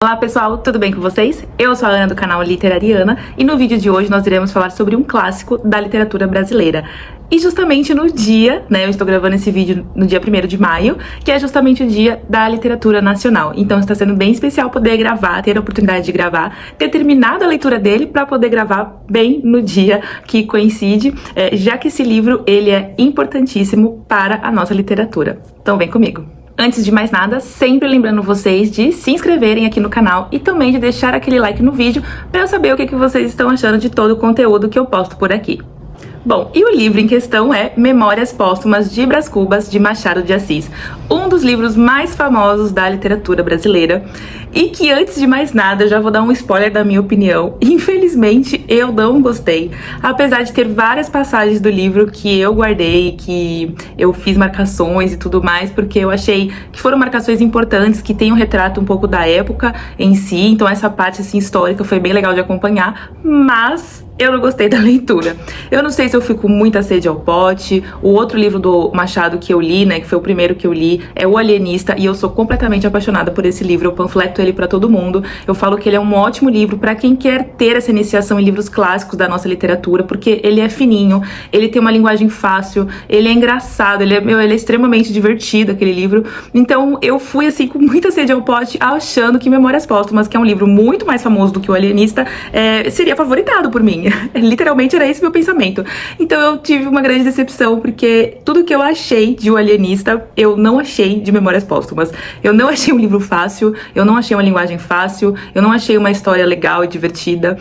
Olá pessoal, tudo bem com vocês? Eu sou a Ana do canal Literariana e no vídeo de hoje nós iremos falar sobre um clássico da literatura brasileira. E justamente no dia, eu estou gravando esse vídeo no dia 1º de maio, que é justamente o dia da literatura nacional. Então está sendo bem especial poder gravar, ter a oportunidade de gravar, ter terminado a leitura dele para poder gravar bem no dia que coincide, já que esse livro ele é importantíssimo para a nossa literatura. Então vem comigo! Antes de mais nada, sempre lembrando vocês de se inscreverem aqui no canal e também de deixar aquele like no vídeo para eu saber o que vocês estão achando de todo o conteúdo que eu posto por aqui. Bom, e o livro em questão é Memórias Póstumas de Brás Cubas, de Machado de Assis, um dos livros mais famosos da literatura brasileira e que, antes de mais nada, já vou dar um spoiler da minha opinião. Infelizmente, eu não gostei, apesar de ter várias passagens do livro que eu guardei, que eu fiz marcações e tudo mais, porque eu achei que foram marcações importantes, que tem um retrato um pouco da época em si, então essa parte assim, histórica foi bem legal de acompanhar, mas eu não gostei da leitura. Eu não sei se eu fico com muita sede ao pote. O outro livro do Machado que eu li, que foi o primeiro que eu li, é O Alienista, e eu sou completamente apaixonada por esse livro. Eu panfleto ele pra todo mundo. Eu falo que ele é um ótimo livro pra quem quer ter essa iniciação em livros clássicos da nossa literatura, porque ele é fininho, ele tem uma linguagem fácil, ele é engraçado, ele é extremamente divertido, aquele livro. Então eu fui assim com muita sede ao pote, achando que Memórias Póstumas, que é um livro muito mais famoso do que O Alienista, seria favoritado por mim. Literalmente era esse meu pensamento. Então eu tive uma grande decepção, porque tudo que eu achei de O Alienista, eu não achei de Memórias Póstumas. Eu não achei um livro fácil, eu não achei uma linguagem fácil, eu não achei uma história legal e divertida.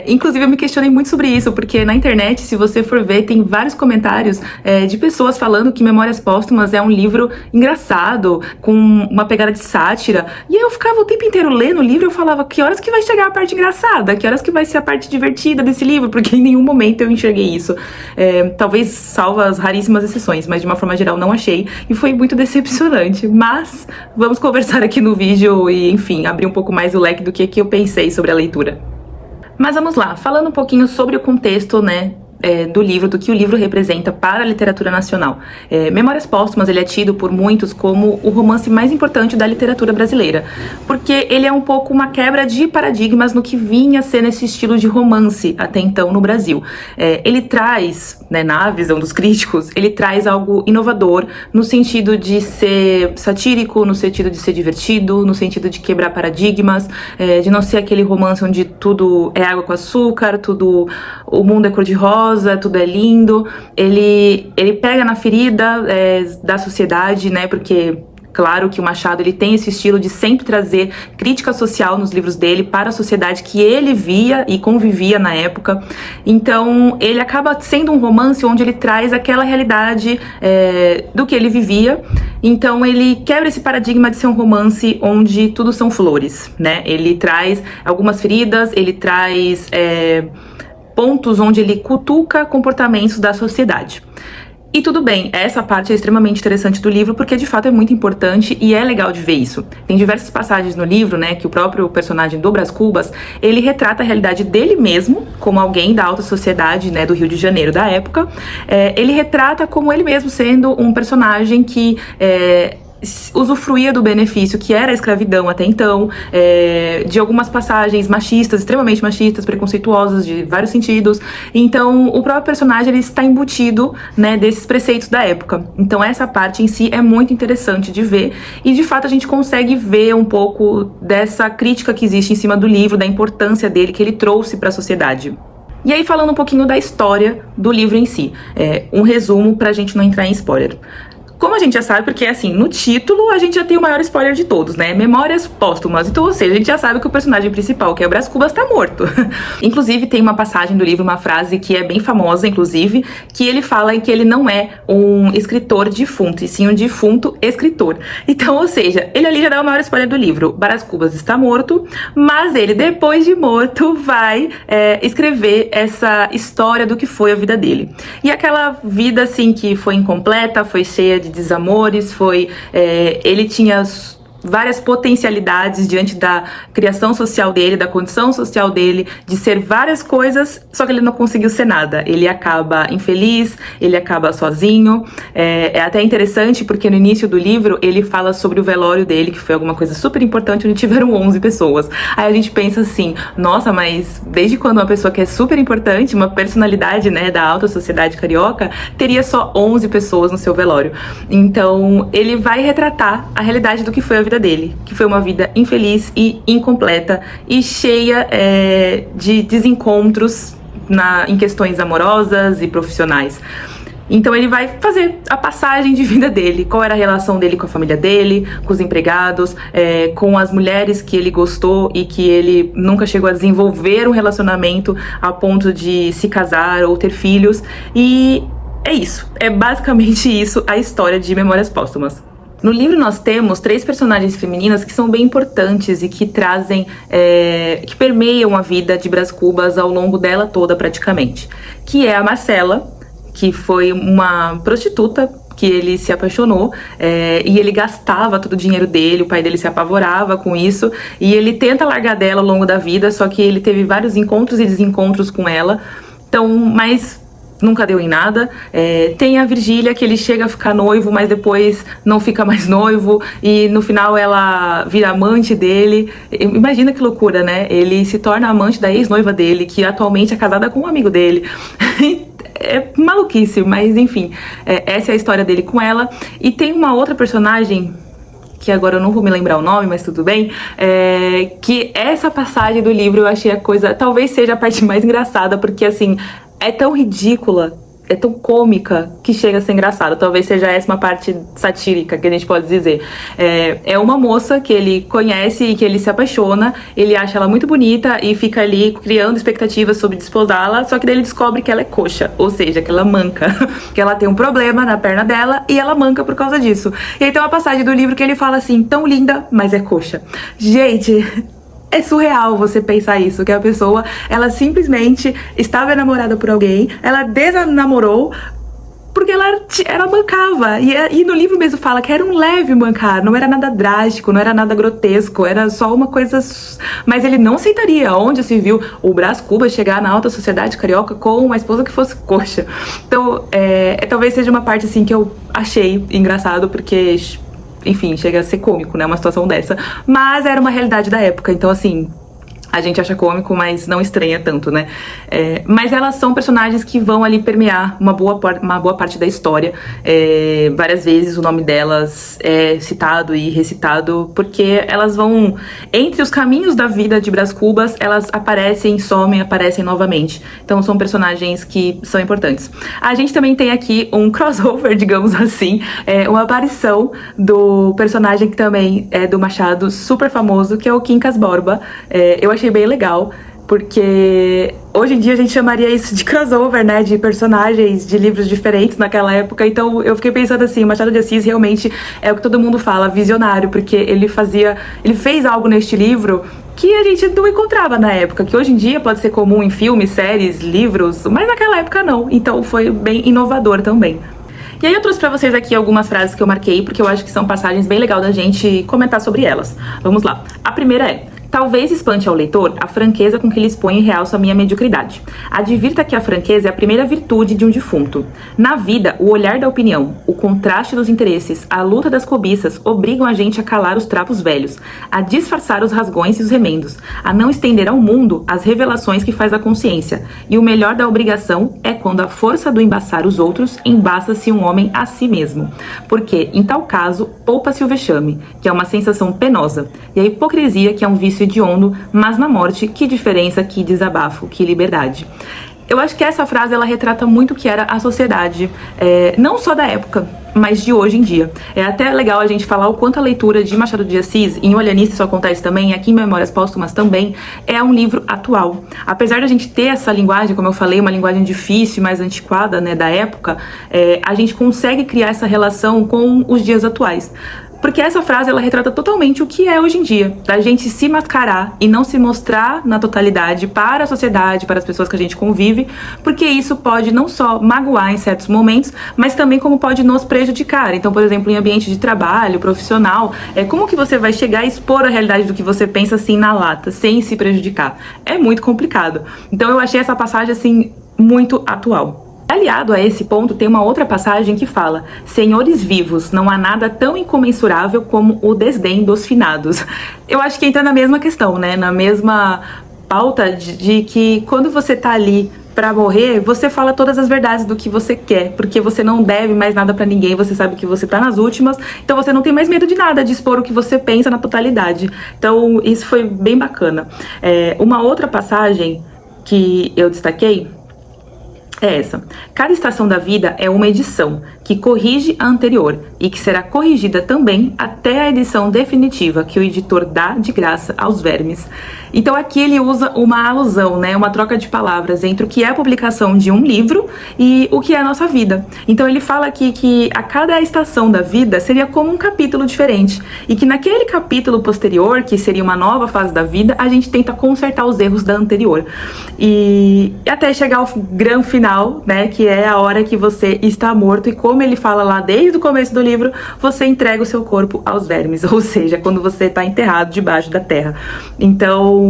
Inclusive eu me questionei muito sobre isso, porque na internet, se você for ver, tem vários comentários de pessoas falando que Memórias Póstumas é um livro engraçado, com uma pegada de sátira. E eu ficava o tempo inteiro lendo o livro e eu falava, que horas que vai chegar a parte engraçada? Que horas que vai ser a parte divertida desse livro? Porque em nenhum momento eu enxerguei isso. Talvez salvo as raríssimas exceções, mas de uma forma geral não achei, e foi muito decepcionante. Mas vamos conversar aqui no vídeo e, enfim, abrir um pouco mais o leque do que eu pensei sobre a leitura. Mas vamos lá, falando um pouquinho sobre o contexto, do livro, do que o livro representa para a literatura nacional. Memórias Póstumas, ele é tido por muitos como o romance mais importante da literatura brasileira, porque ele é um pouco uma quebra de paradigmas no que vinha sendo esse estilo de romance até então no Brasil. Ele traz, na visão dos críticos, ele traz algo inovador no sentido de ser satírico, no sentido de ser divertido, no sentido de quebrar paradigmas, de não ser aquele romance onde tudo é água com açúcar, o mundo é cor-de-rosa, tudo é lindo. Ele pega na ferida da sociedade, porque claro que o Machado ele tem esse estilo de sempre trazer crítica social nos livros dele para a sociedade que ele via e convivia na época. Então ele acaba sendo um romance onde ele traz aquela realidade do que ele vivia. Então ele quebra esse paradigma de ser um romance onde tudo são flores, Ele traz algumas feridas, ele traz pontos onde ele cutuca comportamentos da sociedade. E tudo bem, essa parte é extremamente interessante do livro, porque de fato é muito importante e é legal de ver isso. Tem diversas passagens no livro, que o próprio personagem do Brás Cubas, ele retrata a realidade dele mesmo, como alguém da alta sociedade, do Rio de Janeiro da época. Ele retrata como ele mesmo sendo um personagem que usufruía do benefício que era a escravidão até então, de algumas passagens machistas, extremamente machistas, preconceituosas de vários sentidos. Então o próprio personagem ele está embutido desses preceitos da época. Então essa parte em si é muito interessante de ver, e de fato a gente consegue ver um pouco dessa crítica que existe em cima do livro, da importância dele, que ele trouxe para a sociedade. E aí, falando um pouquinho da história do livro em si, um resumo pra gente não entrar em spoiler. Como a gente já sabe, porque assim, no título a gente já tem o maior spoiler de todos, Memórias Póstumas. Então, ou seja, a gente já sabe que o personagem principal, que é o Brás Cubas, tá morto. Inclusive, tem uma passagem do livro, uma frase que é bem famosa, inclusive, que ele fala que ele não é um escritor defunto, e sim um defunto escritor. Então, ou seja, ele ali já dá o maior spoiler do livro. Brás Cubas está morto, mas ele, depois de morto, vai escrever essa história do que foi a vida dele. E aquela vida, assim, que foi incompleta, foi cheia de desamores, ele tinha várias potencialidades diante da criação social dele, da condição social dele, de ser várias coisas, só que ele não conseguiu ser nada. Ele acaba infeliz, ele acaba sozinho. É até interessante porque no início do livro ele fala sobre o velório dele, que foi alguma coisa super importante, onde tiveram 11 pessoas. Aí a gente pensa assim, nossa, mas desde quando uma pessoa que é super importante, uma personalidade, né, da alta sociedade carioca, teria só 11 pessoas no seu velório? Então ele vai retratar a realidade do que foi a vida dele, que foi uma vida infeliz e incompleta e cheia de desencontros em questões amorosas e profissionais. Então ele vai fazer a passagem de vida dele, qual era a relação dele com a família dele, com os empregados, com as mulheres que ele gostou e que ele nunca chegou a desenvolver um relacionamento a ponto de se casar ou ter filhos. E é isso, é basicamente isso a história de Memórias Póstumas. No livro nós temos 3 personagens femininas que são bem importantes e que trazem, que permeiam a vida de Brás Cubas ao longo dela toda praticamente. Que é a Marcela, que foi uma prostituta que ele se apaixonou, e ele gastava todo o dinheiro dele, o pai dele se apavorava com isso, e ele tenta largar dela ao longo da vida, só que ele teve vários encontros e desencontros com ela, então, mas nunca deu em nada. Tem a Virgília, que ele chega a ficar noivo, mas depois não fica mais noivo, e no final ela vira amante dele. Imagina que loucura, né? Ele se torna amante da ex-noiva dele, que atualmente é casada com um amigo dele. É maluquice, mas enfim, essa é a história dele com ela. E tem uma outra personagem, que agora eu não vou me lembrar o nome, mas tudo bem, que essa passagem do livro eu achei a coisa, talvez seja a parte mais engraçada, porque assim, é tão ridícula, é tão cômica, que chega a ser engraçada. Talvez seja essa uma parte satírica que a gente pode dizer. É uma moça que ele conhece e que ele se apaixona, ele acha ela muito bonita e fica ali criando expectativas sobre desposá-la, só que daí ele descobre que ela é coxa, ou seja, que ela manca, que ela tem um problema na perna dela e ela manca por causa disso. E aí tem uma passagem do livro que ele fala assim, tão linda, mas é coxa. Gente, é surreal você pensar isso, que a pessoa, ela simplesmente estava enamorada por alguém, ela desnamorou porque ela mancava. E no livro mesmo fala que era um leve mancar, não era nada drástico, não era nada grotesco, era só uma coisa. Mas ele não aceitaria. Onde se viu o Brás Cubas chegar na alta sociedade carioca com uma esposa que fosse coxa. Então, talvez seja uma parte assim que eu achei engraçado, porque, enfim, chega a ser cômico, né, uma situação dessa. Mas era uma realidade da época, então assim, a gente acha cômico, mas não estranha tanto, né? Mas elas são personagens que vão ali permear uma boa parte da história. Várias vezes o nome delas é citado e recitado, porque elas vão, entre os caminhos da vida de Brás Cubas, elas aparecem, somem, aparecem novamente. Então são personagens que são importantes. A gente também tem aqui um crossover, digamos assim, uma aparição do personagem que também é do Machado, super famoso, que é o Quincas Borba. Eu achei bem legal, porque hoje em dia a gente chamaria isso de crossover, né, de personagens de livros diferentes naquela época. Então eu fiquei pensando assim, Machado de Assis realmente é o que todo mundo fala, visionário, porque ele fez algo neste livro que a gente não encontrava na época, que hoje em dia pode ser comum em filmes, séries, livros, mas naquela época não. Então foi bem inovador também. E aí eu trouxe pra vocês aqui algumas frases que eu marquei, porque eu acho que são passagens bem legais da gente comentar sobre elas. Vamos lá. A primeira é: talvez espante ao leitor a franqueza com que lhe expõe e realça a minha mediocridade. Advirta que a franqueza é a primeira virtude de um defunto. Na vida, o olhar da opinião, o contraste dos interesses, a luta das cobiças obrigam a gente a calar os trapos velhos, a disfarçar os rasgões e os remendos, a não estender ao mundo as revelações que faz a consciência. E o melhor da obrigação é quando a força do embaçar os outros embaça-se um homem a si mesmo. Porque, em tal caso, poupa-se o vexame, que é uma sensação penosa, e a hipocrisia, que é um vício hediondo, mas na morte, que diferença, que desabafo, que liberdade. Eu acho que essa frase, ela retrata muito o que era a sociedade, não só da época, mas de hoje em dia. É até legal a gente falar o quanto a leitura de Machado de Assis, em O Alienista isso acontece também, aqui em Memórias Póstumas também, é um livro atual. Apesar de a gente ter essa linguagem, como eu falei, uma linguagem difícil, mais antiquada, né, da época, a gente consegue criar essa relação com os dias atuais. Porque essa frase, ela retrata totalmente o que é hoje em dia, da gente se mascarar e não se mostrar na totalidade para a sociedade, para as pessoas que a gente convive, porque isso pode não só magoar em certos momentos, mas também como pode nos prejudicar. Então, por exemplo, em ambiente de trabalho, profissional, como que você vai chegar e expor a realidade do que você pensa assim na lata, sem se prejudicar? É muito complicado. Então eu achei essa passagem assim muito atual. Aliado a esse ponto, tem uma outra passagem que fala: senhores vivos, não há nada tão incomensurável como o desdém dos finados. Eu acho que entra na mesma questão, né? Na mesma pauta de que quando você tá ali pra morrer, você fala todas as verdades do que você quer, porque você não deve mais nada pra ninguém, você sabe que você tá nas últimas, então você não tem mais medo de nada, de expor o que você pensa na totalidade. Então isso foi bem bacana. Uma outra passagem que eu destaquei é essa: cada estação da vida é uma edição que corrige a anterior e que será corrigida também até a edição definitiva que o editor dá de graça aos vermes. Então aqui ele usa uma alusão, né, uma troca de palavras entre o que é a publicação de um livro e o que é a nossa vida. Então ele fala aqui que a cada estação da vida seria como um capítulo diferente e que naquele capítulo posterior, que seria uma nova fase da vida, a gente tenta consertar os erros da anterior e até chegar ao grande final, né, que é a hora que você está morto e, como ele fala lá desde o começo do livro, você entrega o seu corpo aos vermes, ou seja, quando você está enterrado debaixo da terra. Então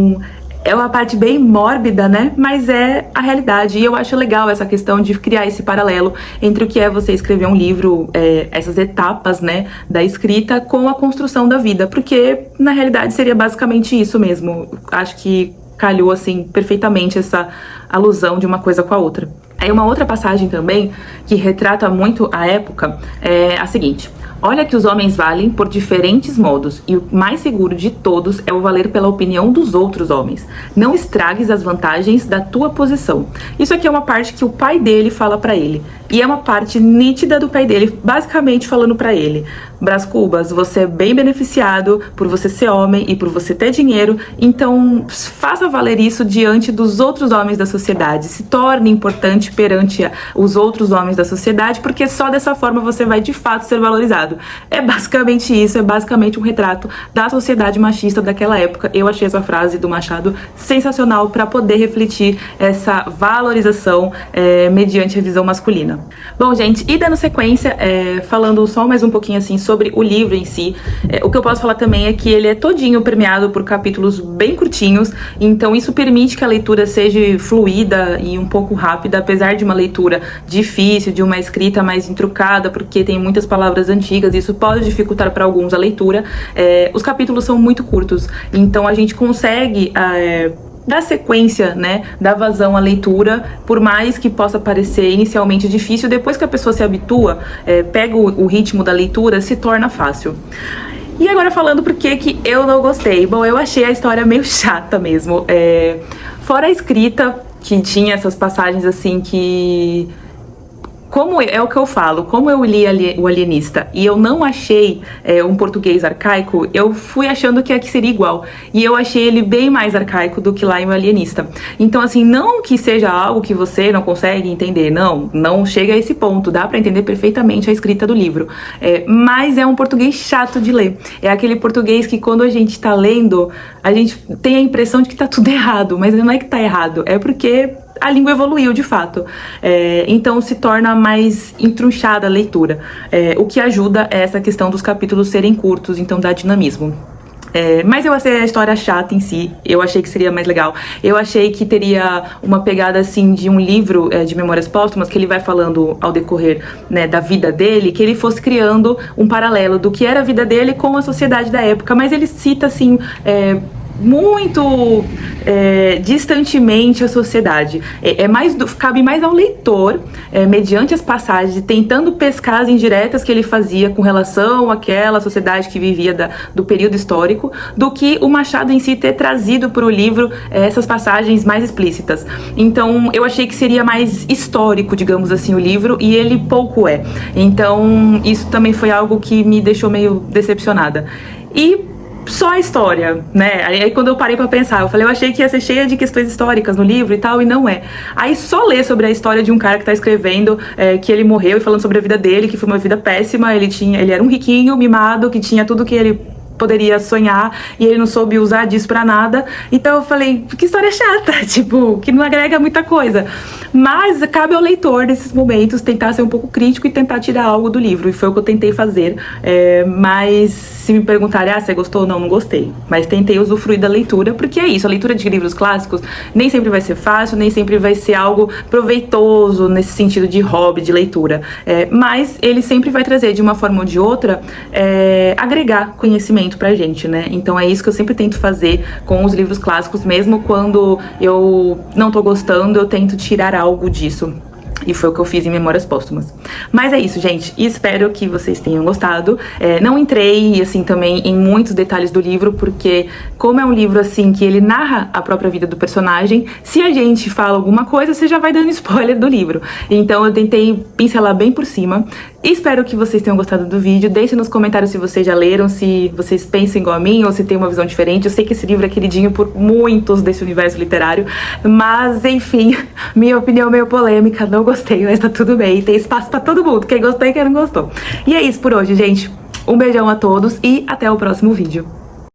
é uma parte bem mórbida, né? Mas é a realidade. E eu acho legal essa questão de criar esse paralelo entre o que é você escrever um livro, essas etapas, né, da escrita, com a construção da vida. Porque, na realidade, seria basicamente isso mesmo. Acho que calhou, assim, perfeitamente essa alusão de uma coisa com a outra. Aí uma outra passagem também, que retrata muito a época, é a seguinte: olha que os homens valem por diferentes modos, e o mais seguro de todos é o valer pela opinião dos outros homens. Não estragues as vantagens da tua posição. Isso aqui é uma parte que o pai dele fala pra ele, e é uma parte nítida do pai dele, basicamente falando pra ele: Brás Cubas, você é bem beneficiado por você ser homem e por você ter dinheiro, então faça valer isso diante dos outros homens da sociedade, se torne importante perante os outros homens da sociedade, porque só dessa forma você vai de fato ser valorizado. É basicamente isso, é basicamente um retrato da sociedade machista daquela época. Eu achei essa frase do Machado sensacional para poder refletir essa valorização mediante a visão masculina. Bom, gente, e dando sequência, falando só mais um pouquinho assim sobre o livro em si, o que eu posso falar também é que ele é todinho permeado por capítulos bem curtinhos, então isso permite que a leitura seja fluida e um pouco rápida, apesar de uma leitura difícil, de uma escrita mais intrucada, porque tem muitas palavras antigas, isso pode dificultar para alguns a leitura. Os capítulos são muito curtos, então a gente consegue dar sequência, né, dar vazão à leitura, por mais que possa parecer inicialmente difícil, depois que a pessoa se habitua, pega o ritmo da leitura, se torna fácil. E agora falando por que eu não gostei. Bom, eu achei a história meio chata mesmo. Fora a escrita, que tinha essas passagens assim que... Como é o que eu falo, como eu li o Alienista e eu não achei um português arcaico, eu fui achando que aqui seria igual. E eu achei ele bem mais arcaico do que lá em O Alienista. Então, assim, não que seja algo que você não consegue entender, não chega a esse ponto, dá pra entender perfeitamente a escrita do livro. Mas é um português chato de ler. É aquele português que quando a gente tá lendo, a gente tem a impressão de que tá tudo errado, mas não é que tá errado, é porque a língua evoluiu de fato, então se torna mais entrunchada a leitura, o que ajuda é essa questão dos capítulos serem curtos, então dá dinamismo. Mas eu achei a história chata em si, eu achei que seria mais legal. Eu achei que teria uma pegada assim de um livro de Memórias Póstumas, que ele vai falando ao decorrer, né, da vida dele, que ele fosse criando um paralelo do que era a vida dele com a sociedade da época, mas ele cita assim... muito distantemente a sociedade. Cabe mais ao leitor, mediante as passagens, tentando pescar as indiretas que ele fazia com relação àquela sociedade que vivia do período histórico, do que o Machado em si ter trazido para o livro essas passagens mais explícitas. Então eu achei que seria mais histórico, digamos assim, o livro, e ele pouco é. Então isso também foi algo que me deixou meio decepcionada. E só a história, né? Aí quando eu parei pra pensar, eu falei, eu achei que ia ser cheia de questões históricas no livro e tal, e não é. Aí só ler sobre a história de um cara que tá escrevendo que ele morreu e falando sobre a vida dele, que foi uma vida péssima, ele era um riquinho, mimado, que tinha tudo que ele poderia sonhar e ele não soube usar disso pra nada. Então eu falei, que história chata, tipo, que não agrega muita coisa. Mas cabe ao leitor, nesses momentos, tentar ser um pouco crítico e tentar tirar algo do livro. E foi o que eu tentei fazer. Mas se me perguntarem, você gostou ou não, não gostei. Mas tentei usufruir da leitura, porque é isso, a leitura de livros clássicos nem sempre vai ser fácil, nem sempre vai ser algo proveitoso nesse sentido de hobby, de leitura. Mas ele sempre vai trazer, de uma forma ou de outra, agregar conhecimento pra gente, né? Então é isso que eu sempre tento fazer com os livros clássicos, mesmo quando eu não tô gostando, eu tento tirar algo disso. E foi o que eu fiz em Memórias Póstumas. Mas é isso, gente. E espero que vocês tenham gostado. Não entrei, assim, também em muitos detalhes do livro, porque como é um livro, assim, que ele narra a própria vida do personagem, se a gente fala alguma coisa, você já vai dando spoiler do livro. Então eu tentei pincelar bem por cima. Espero que vocês tenham gostado do vídeo. Deixem nos comentários se vocês já leram, se vocês pensam igual a mim ou se tem uma visão diferente. Eu sei que esse livro é queridinho por muitos desse universo literário, mas, enfim, minha opinião é meio polêmica. Não gostei, mas tá tudo bem. Tem espaço pra todo mundo, quem gostou e quem não gostou. E é isso por hoje, gente. Um beijão a todos e até o próximo vídeo.